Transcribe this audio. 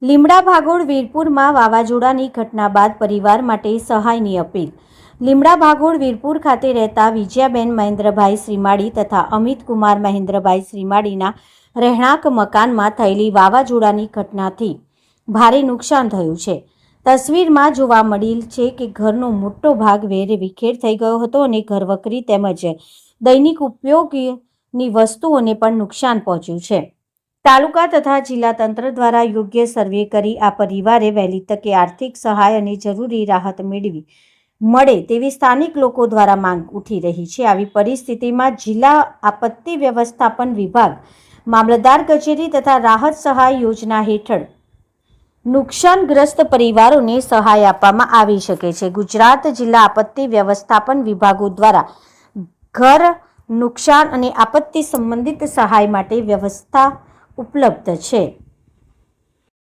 લીમડા ભાગોળ વીરપુરમાં વાવાઝોડાની ઘટના બાદ પરિવાર માટે સહાયની અપીલ। લીમડા ભાગોળ વીરપુર ખાતે રહેતા વિજયાબેન મહેન્દ્રભાઈ શ્રીમાળી તથા અમિતકુમાર મહેન્દ્રભાઈ શ્રીમાળીના રહેણાંક મકાનમાં થયેલી વાવાઝોડાની ઘટનાથી ભારે નુકસાન થયું છે। તસવીરમાં જોવા મળેલ છે કે ઘરનો મોટો ભાગ વેરે વિખેર થઈ ગયો હતો અને ઘરવકરી તેમજ દૈનિક ઉપયોગની વસ્તુઓને પણ નુકસાન પહોંચ્યું છે। તાલુકા તથા જિલ્લા તંત્ર દ્વારા યોગ્ય સર્વે કરી આ પરિવારે વહેલી તકે આર્થિક સહાય અને જરૂરી રાહત મળે તેવી સ્થાનિક લોકો દ્વારા માંગ ઉઠી રહી છે। આવી પરિસ્થિતિમાં જિલ્લા આપત્તિ વ્યવસ્થાપન વિભાગ, મામલતદાર કચેરી તથા રાહત સહાય યોજના હેઠળ નુકસાનગ્રસ્ત પરિવારોને સહાય આપવામાં આવી શકે છે। ગુજરાત જિલ્લા આપત્તિ વ્યવસ્થાપન વિભાગો દ્વારા ઘર નુકસાન અને આપત્તિ સંબંધિત સહાય માટે વ્યવસ્થા ઉપલબ્ધ છે।